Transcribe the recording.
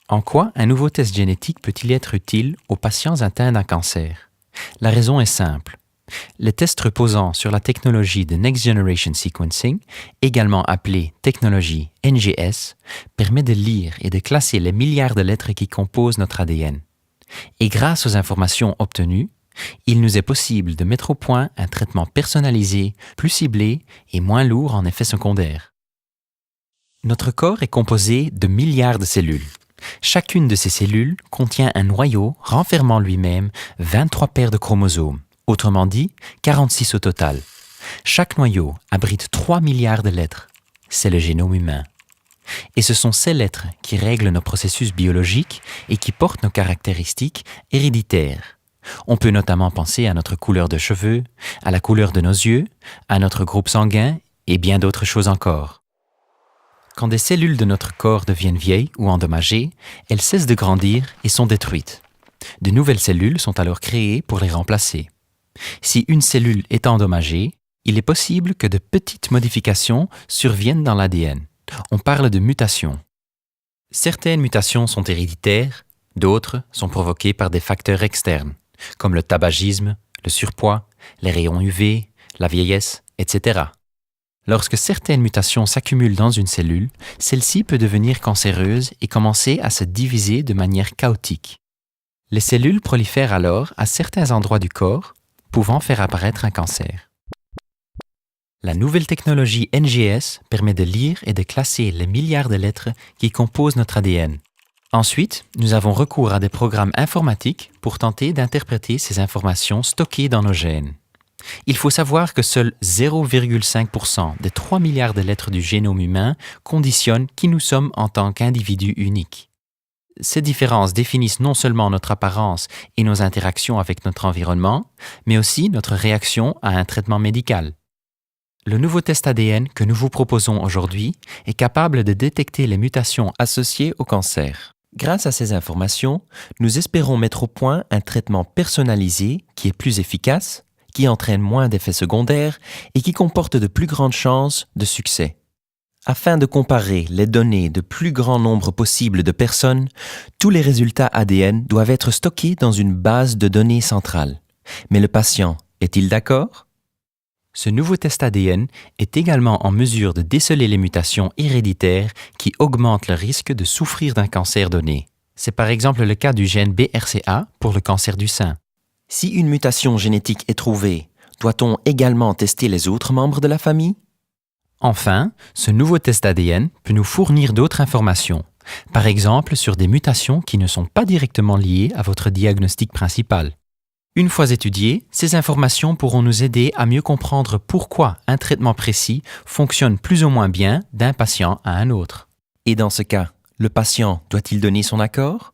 En quoi un nouveau test génétique peut-il être utile aux patients atteints d'un cancer? La raison est simple. Les tests reposant sur la technologie de Next Generation Sequencing, également appelée technologie NGS, permet de lire et de classer les milliards de lettres qui composent notre ADN. Et grâce aux informations obtenues, il nous est possible de mettre au point un traitement personnalisé, plus ciblé et moins lourd en effets secondaires. Notre corps est composé de milliards de cellules. Chacune de ces cellules contient un noyau renfermant lui-même 23 paires de chromosomes, autrement dit 46 au total. Chaque noyau abrite 3 milliards de lettres. C'est le génome humain. Et ce sont ces lettres qui règlent nos processus biologiques et qui portent nos caractéristiques héréditaires. On peut notamment penser à notre couleur de cheveux, à la couleur de nos yeux, à notre groupe sanguin et bien d'autres choses encore. Quand des cellules de notre corps deviennent vieilles ou endommagées, elles cessent de grandir et sont détruites. De nouvelles cellules sont alors créées pour les remplacer. Si une cellule est endommagée, il est possible que de petites modifications surviennent dans l'ADN. On parle de mutations. Certaines mutations sont héréditaires, d'autres sont provoquées par des facteurs externes, comme le tabagisme, le surpoids, les rayons UV, la vieillesse, etc. Lorsque certaines mutations s'accumulent dans une cellule, celle-ci peut devenir cancéreuse et commencer à se diviser de manière chaotique. Les cellules prolifèrent alors à certains endroits du corps, pouvant faire apparaître un cancer. La nouvelle technologie NGS permet de lire et de classer les milliards de lettres qui composent notre ADN. Ensuite, nous avons recours à des programmes informatiques pour tenter d'interpréter ces informations stockées dans nos gènes. Il faut savoir que seuls 0,5% des 3 milliards de lettres du génome humain conditionnent qui nous sommes en tant qu'individus uniques. Ces différences définissent non seulement notre apparence et nos interactions avec notre environnement, mais aussi notre réaction à un traitement médical. Le nouveau test ADN que nous vous proposons aujourd'hui est capable de détecter les mutations associées au cancer. Grâce à ces informations, nous espérons mettre au point un traitement personnalisé qui est plus efficace, qui entraîne moins d'effets secondaires et qui comporte de plus grandes chances de succès. Afin de comparer les données de plus grand nombre possible de personnes, tous les résultats ADN doivent être stockés dans une base de données centrale. Mais le patient est-il d'accord? Ce nouveau test ADN est également en mesure de déceler les mutations héréditaires qui augmentent le risque de souffrir d'un cancer donné. C'est par exemple le cas du gène BRCA pour le cancer du sein. Si une mutation génétique est trouvée, doit-on également tester les autres membres de la famille? Enfin, ce nouveau test ADN peut nous fournir d'autres informations, par exemple sur des mutations qui ne sont pas directement liées à votre diagnostic principal. Une fois étudiées, ces informations pourront nous aider à mieux comprendre pourquoi un traitement précis fonctionne plus ou moins bien d'un patient à un autre. Et dans ce cas, le patient doit-il donner son accord?